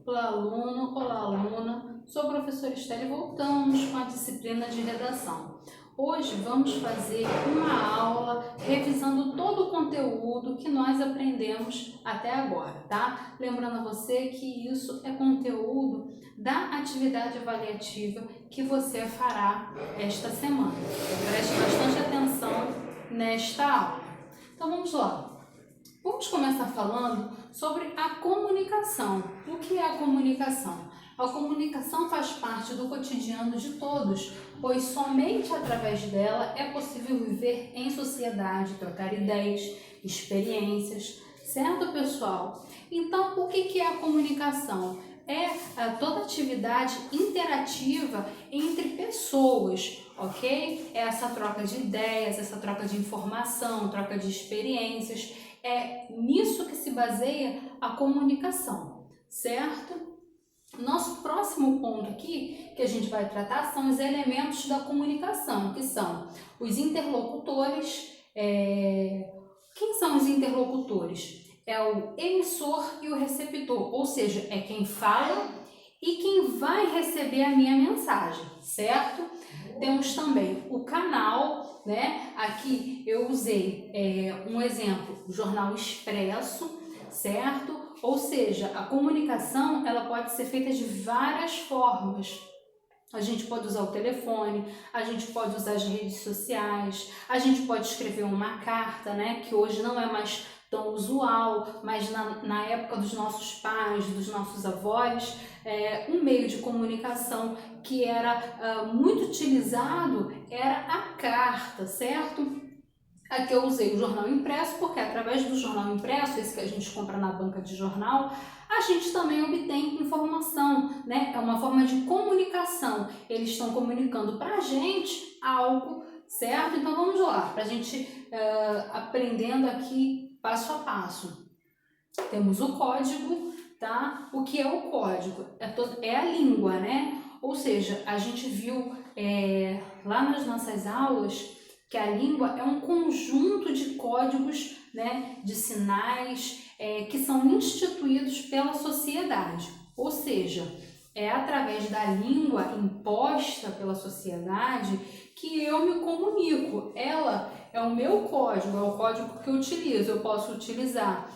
Olá, aluno, olá, aluna. Sou a professora Estela e voltamos com a disciplina de redação. Hoje vamos fazer uma aula revisando todo o conteúdo que nós aprendemos até agora, tá? Lembrando a você que isso é conteúdo da atividade avaliativa que você fará esta semana. Preste bastante atenção nesta aula. Então vamos lá. Vamos começar falando sobre a comunicação. O que é a comunicação? A comunicação faz parte do cotidiano de todos, pois somente através dela é possível viver em sociedade, trocar ideias, experiências, certo, pessoal? Então, o que é a comunicação? É toda atividade interativa entre pessoas, ok? É essa troca de ideias, essa troca de informação, troca de experiências. É nisso que se baseia a comunicação, certo? Nosso próximo ponto aqui que a gente vai tratar são os elementos da comunicação, que são os interlocutores. Quem são os interlocutores? É o emissor e o receptor, ou seja, é quem fala e quem vai receber a minha mensagem, certo? Temos também o canal, né? Aqui eu usei um exemplo, o Jornal Expresso, certo? Ou seja, a comunicação ela pode ser feita de várias formas. A gente pode usar o telefone, a gente pode usar as redes sociais, a gente pode escrever uma carta, né? Que hoje não é mais tão usual, mas na época dos nossos pais, dos nossos avós, um meio de comunicação que era muito utilizado era a carta, certo? Aqui eu usei o jornal impresso, porque através do jornal impresso, esse que a gente compra na banca de jornal, a gente também obtém informação, né? É uma forma de comunicação. Eles estão comunicando para a gente algo, certo? Então vamos lá, para a gente aprendendo aqui passo a passo. Temos o código, tá? O que é o código? É a língua, né? Ou seja, a gente viu lá nas nossas aulas que a língua é um conjunto de códigos, né, de sinais que são instituídos pela sociedade. Ou seja, é através da língua imposta pela sociedade que eu me comunico. Ela é o meu código, é o código que eu utilizo. Eu posso utilizar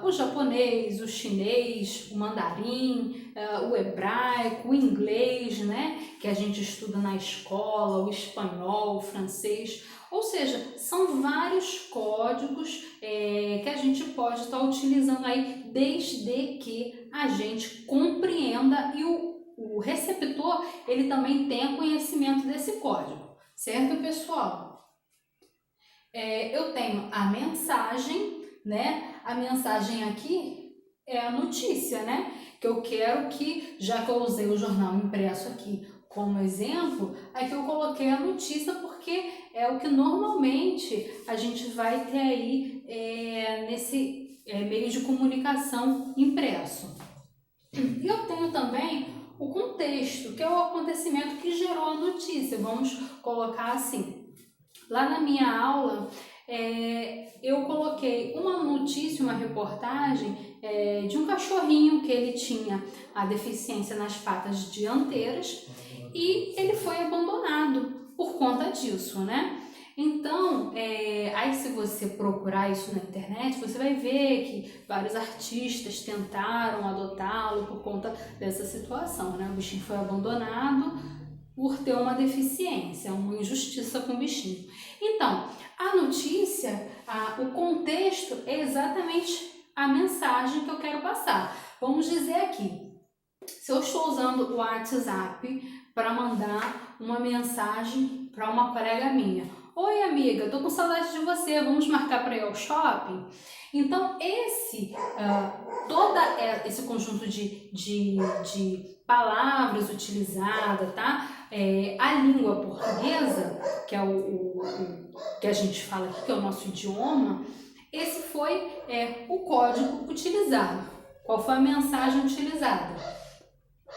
o japonês, o chinês, o mandarim, o hebraico, o inglês, né, que a gente estuda na escola, o espanhol, o francês. Ou seja, são vários códigos que a gente pode estar utilizando aí desde que a gente compreenda e o receptor ele também tenha conhecimento desse código, certo, pessoal? Eu tenho a mensagem, né? A mensagem aqui é a notícia, né? Que eu quero que, já que eu usei o jornal impresso aqui como exemplo, aqui eu coloquei a notícia porque é o que normalmente a gente vai ter aí nesse meio de comunicação impresso. E eu tenho também o contexto, que é o acontecimento que gerou a notícia, vamos colocar assim. Lá na minha aula, eu coloquei uma notícia, uma reportagem de um cachorrinho que ele tinha a deficiência nas patas dianteiras e ele foi abandonado por conta disso, né? Então, aí se você procurar isso na internet, você vai ver que vários artistas tentaram adotá-lo por conta dessa situação, né? O bichinho foi abandonado por ter uma deficiência, uma injustiça com o bichinho. Então, a notícia, o contexto é exatamente a mensagem que eu quero passar. Vamos dizer aqui, se eu estou usando o WhatsApp para mandar uma mensagem para uma colega minha. Oi, amiga, estou com saudade de você, vamos marcar para ir ao shopping? Então, todo esse conjunto de palavras utilizadas, tá? A língua portuguesa, que é o que a gente fala aqui, que é o nosso idioma, esse foi o código utilizado. Qual foi a mensagem utilizada?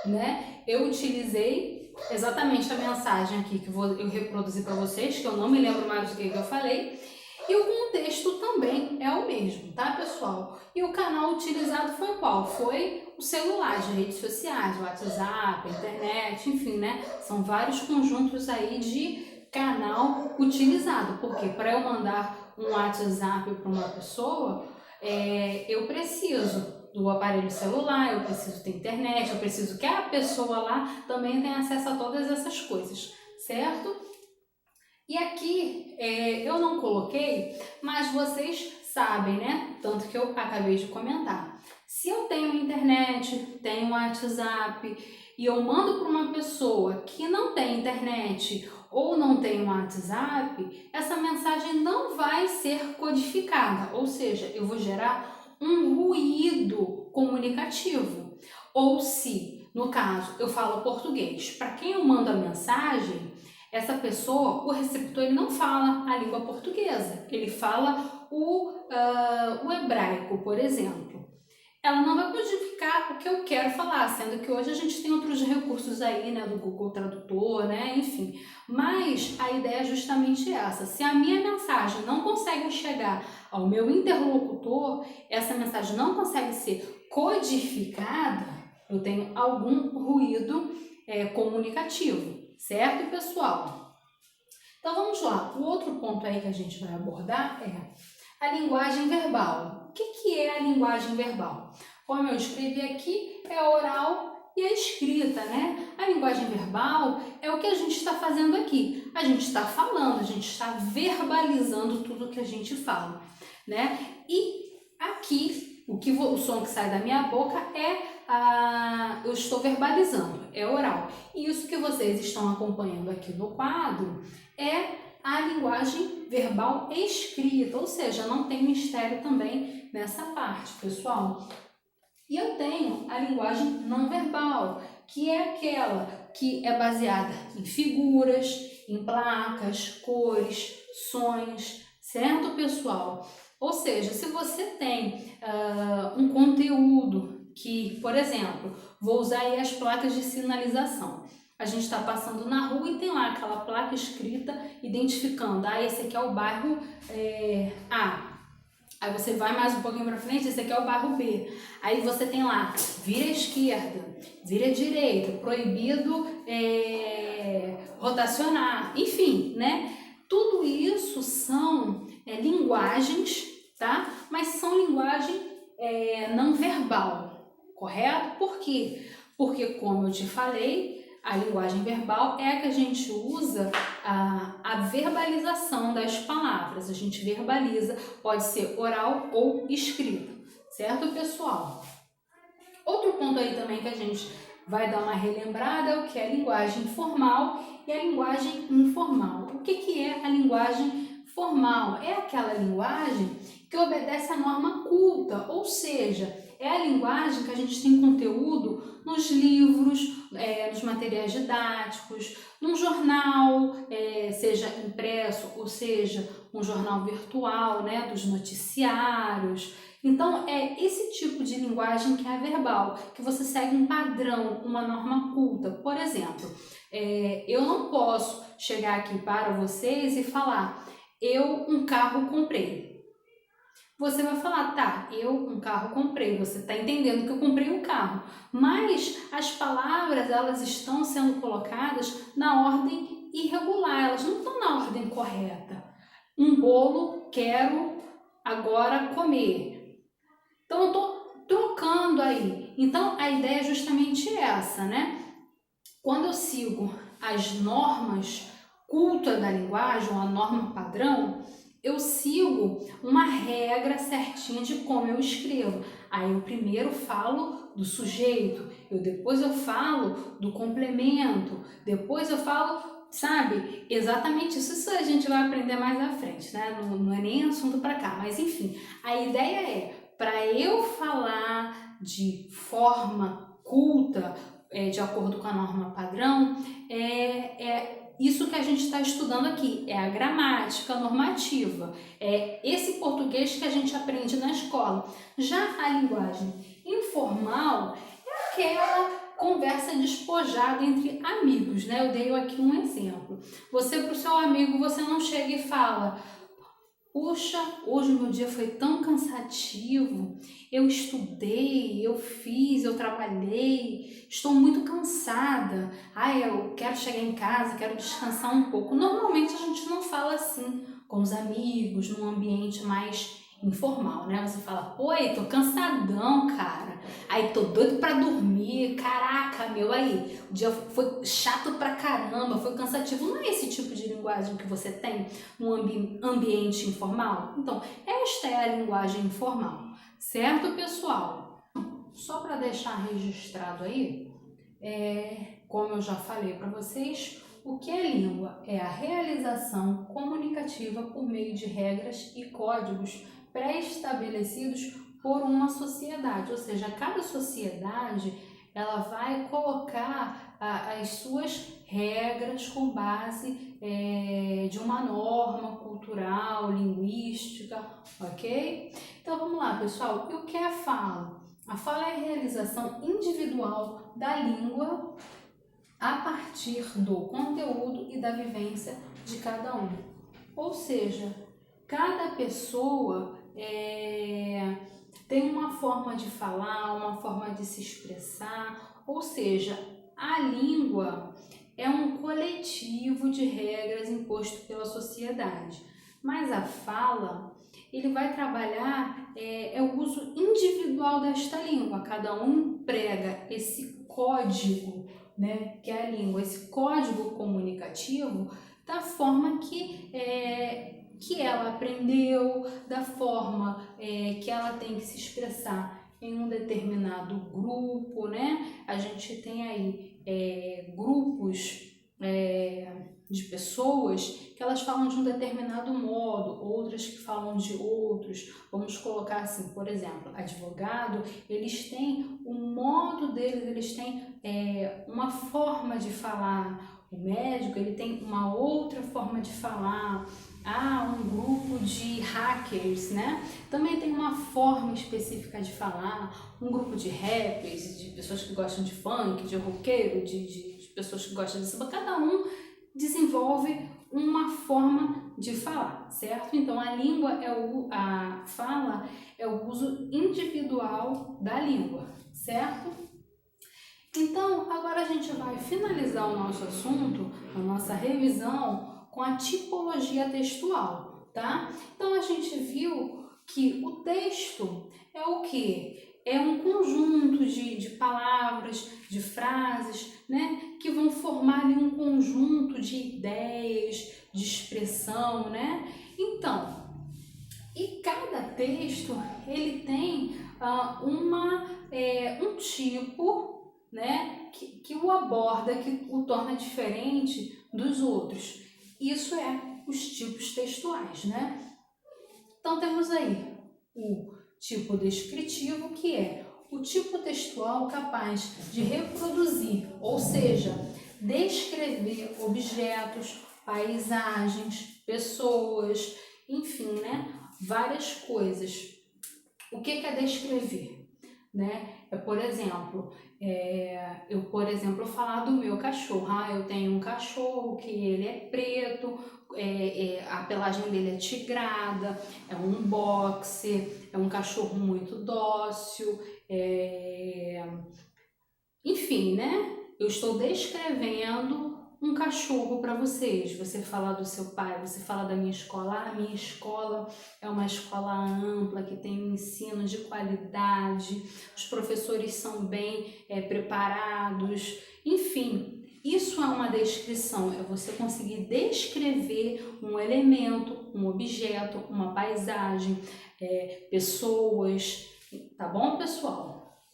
Né? Eu utilizei exatamente a mensagem aqui que eu reproduzi para vocês, que eu não me lembro mais do que eu falei, E o contexto também é o mesmo, tá, pessoal? E o canal utilizado foi qual? Foi o celular, as redes sociais, o WhatsApp, a internet, enfim, né? São vários conjuntos aí de canal utilizado. Porque para eu mandar um WhatsApp para uma pessoa, eu preciso do aparelho celular, eu preciso ter internet, eu preciso que a pessoa lá também tenha acesso a todas essas coisas, certo? E aqui eu não coloquei, mas vocês sabem, né? Tanto que eu acabei de comentar. Se eu tenho internet, tenho WhatsApp e eu mando para uma pessoa que não tem internet ou não tem WhatsApp, essa mensagem não vai ser codificada, ou seja, eu vou gerar um ruído comunicativo. Ou se, no caso, eu falo português, para quem eu mando a mensagem, essa pessoa, o receptor, ele não fala a língua portuguesa, ele fala o hebraico, por exemplo. Ela não vai codificar o que eu quero falar, sendo que hoje a gente tem outros recursos aí, né, do Google Tradutor, né, enfim. Mas a ideia é justamente essa. Se a minha mensagem não consegue chegar ao meu interlocutor, essa mensagem não consegue ser codificada, eu tenho algum ruído comunicativo, certo, pessoal? Então vamos lá. O outro ponto aí que a gente vai abordar é a linguagem verbal. O que é a linguagem verbal? Como eu escrevi aqui, é a oral e a escrita, né? A linguagem verbal é o que a gente está fazendo aqui. A gente está falando, a gente está verbalizando tudo que a gente fala, né? E aqui, o som que sai da minha boca eu estou verbalizando, é oral. E isso que vocês estão acompanhando aqui no quadro é a linguagem verbal escrita, ou seja, não tem mistério também nessa parte, pessoal. E eu tenho a linguagem não verbal, que é aquela que é baseada em figuras, em placas, cores, sons, certo, pessoal? Ou seja, se você tem um conteúdo que, por exemplo, vou usar aí as placas de sinalização. A gente está passando na rua e tem lá aquela placa escrita identificando, esse aqui é o bairro A. Aí você vai mais um pouquinho para frente, esse aqui é o bairro B. Aí você tem lá, vira à esquerda, vira à direita, proibido rotacionar, enfim, né? Tudo isso são linguagens, tá? Mas são linguagem não verbal, correto? Por quê? Porque, como eu te falei, a linguagem verbal é a que a gente usa a verbalização das palavras. A gente verbaliza, pode ser oral ou escrita, certo, pessoal? Outro ponto aí também que a gente vai dar uma relembrada é o que é a linguagem formal e a linguagem informal. O que é a linguagem formal? É aquela linguagem que obedece à norma culta, ou seja, é a linguagem que a gente tem conteúdo nos livros, nos materiais didáticos, num jornal, seja impresso ou seja um jornal virtual, né, dos noticiários. Então, é esse tipo de linguagem que é a verbal, que você segue um padrão, uma norma culta. Por exemplo, eu não posso chegar aqui para vocês e falar, eu um carro comprei. Você vai falar, tá, eu um carro comprei, você está entendendo que eu comprei um carro. Mas as palavras, elas estão sendo colocadas na ordem irregular, elas não estão na ordem correta. Um bolo, quero agora comer. Então, eu estou trocando aí. Então, a ideia é justamente essa, né? Quando eu sigo as normas cultas da linguagem, ou a norma padrão, eu sigo uma regra certinha de como eu escrevo. Aí eu primeiro falo do sujeito, depois eu falo do complemento, depois eu falo, sabe, exatamente isso. Isso a gente vai aprender mais à frente, né? Não é nem assunto para cá, mas enfim, a ideia é, para eu falar de forma culta, de acordo com a norma padrão, isso que a gente está estudando aqui, é a gramática normativa, é esse português que a gente aprende na escola. Já a linguagem informal é aquela conversa despojada entre amigos, né? Eu dei aqui um exemplo. Você, para o seu amigo, você não chega e fala, Puxa, hoje o meu dia foi tão cansativo, eu estudei, eu fiz, eu trabalhei, estou muito cansada. Ai, eu quero chegar em casa, quero descansar um pouco. Normalmente a gente não fala assim com os amigos, num ambiente mais informal, né? Você fala, pô, aí, tô cansadão, cara. Aí, tô doido pra dormir. Caraca, meu, aí, o dia foi chato pra caramba, foi cansativo. Não é esse tipo de linguagem que você tem no ambiente informal? Então, esta é a linguagem informal, certo, pessoal? Só para deixar registrado aí, como eu já falei para vocês, o que é língua? É a realização comunicativa por meio de regras e códigos pré-estabelecidos por uma sociedade, ou seja, cada sociedade ela vai colocar as suas regras com base de uma norma cultural, linguística, ok? Então vamos lá, pessoal. E o que é a fala? A fala é a realização individual da língua a partir do conteúdo e da vivência de cada um. Ou seja, cada pessoa tem uma forma de falar, uma forma de se expressar, ou seja, a língua é um coletivo de regras imposto pela sociedade, mas a fala, ele vai trabalhar o uso individual desta língua, cada um emprega esse código, né, que é a língua, esse código comunicativo da forma que ela aprendeu, da forma que ela tem que se expressar em um determinado grupo, né? A gente tem aí grupos de pessoas que elas falam de um determinado modo, outras que falam de outros. Vamos colocar assim, por exemplo, advogado, eles têm um modo deles, eles têm uma forma de falar. O médico, ele tem uma outra forma de falar. Um grupo de hackers, né? Também tem uma forma específica de falar. Um grupo de rappers, de pessoas que gostam de funk, de roqueiro, de pessoas que gostam de samba. Cada um desenvolve uma forma de falar, certo? Então a língua a fala é o uso individual da língua, certo? Então agora a gente vai finalizar o nosso assunto, a nossa revisão com a tipologia textual, tá? Então a gente viu que o texto é o quê? É um conjunto de palavras, de frases, né, que vão formar ali um conjunto de ideias, de expressão, né? Então, e cada texto, ele tem um tipo, né, que o aborda, que o torna diferente dos outros. Isso é os tipos textuais, né? Então temos aí o tipo descritivo, que é o tipo textual capaz de reproduzir, ou seja, descrever objetos, paisagens, pessoas, enfim, né? Várias coisas. O que é descrever? Né? Por exemplo, eu falar do meu cachorro. Eu tenho um cachorro que ele é preto, a pelagem dele é tigrada, é um boxer, é um cachorro muito dócil, enfim, né? Eu estou descrevendo um cachorro para vocês. Você fala do seu pai, você fala da minha escola. A minha escola é uma escola ampla, que tem um ensino de qualidade, os professores são bem preparados, enfim. Isso é uma descrição, é você conseguir descrever um elemento, um objeto, uma paisagem, pessoas, tá bom, pessoal?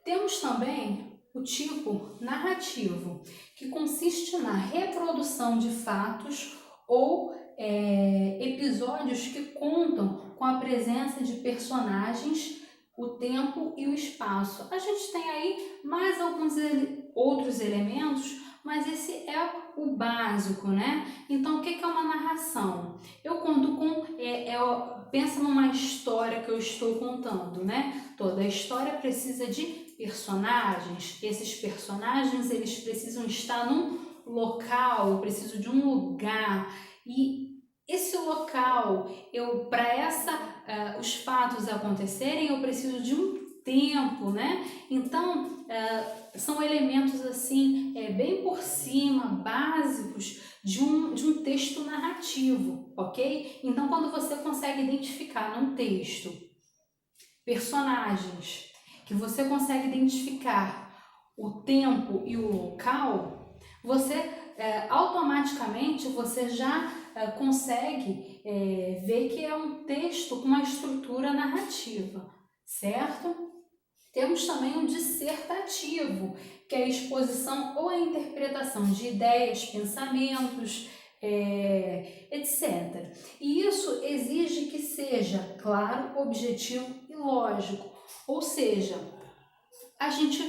Temos também o tipo narrativo, que consiste na reprodução de fatos ou episódios que contam com a presença de personagens, o tempo e o espaço. A gente tem aí mais alguns outros elementos, mas esse é o básico, né? Então, o que é uma narração? Eu conto pensa numa história que eu estou contando, né? Toda a história precisa de personagens. Esses personagens, eles precisam estar num local, eu preciso de um lugar, e esse local, os fatos acontecerem, eu preciso de um tempo, né? Então, são elementos assim, bem por cima, básicos de um texto narrativo, ok? Então, quando você consegue identificar num texto personagens, que você consegue identificar o tempo e o local, você automaticamente você já consegue ver que é um texto com uma estrutura narrativa, certo? Temos também o dissertativo, que é a exposição ou a interpretação de ideias, pensamentos, etc. E isso exige que seja claro, objetivo e lógico. Ou seja, a gente,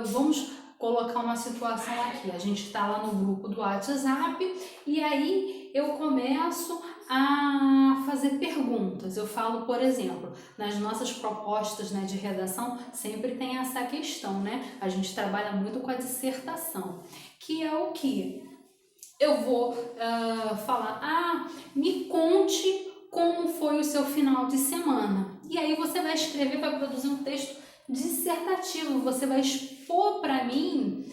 vamos colocar uma situação aqui, a gente está lá no grupo do WhatsApp e aí eu começo a fazer perguntas. Eu falo, por exemplo, nas nossas propostas, né, de redação, sempre tem essa questão, né? A gente trabalha muito com a dissertação, que é o que? Eu vou falar, me conte como foi o seu final de semana. E aí você vai escrever, vai produzir um texto dissertativo, você vai expor para mim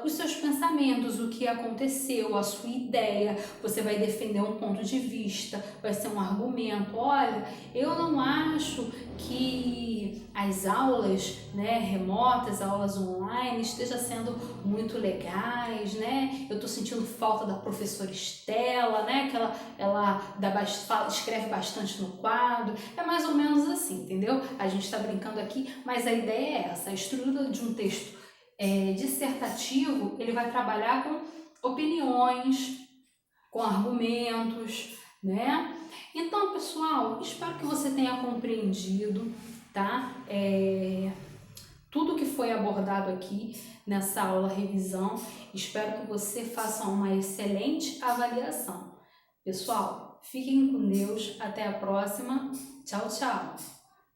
os seus pensamentos, o que aconteceu, a sua ideia, você vai defender um ponto de vista, vai ser um argumento. Olha, eu não acho que as aulas, né, remotas, aulas online, estejam sendo muito legais, né? Eu estou sentindo falta da professora Estela, né? Que ela escreve bastante no quadro. É mais ou menos assim, entendeu? A gente está brincando aqui, mas a ideia é essa. A estrutura de um texto dissertativo, ele vai trabalhar com opiniões, com argumentos, né? Então, pessoal, espero que você tenha compreendido, tá? Tudo que foi abordado aqui nessa aula revisão. Espero que você faça uma excelente avaliação. Pessoal, fiquem com Deus. Até a próxima. Tchau, tchau.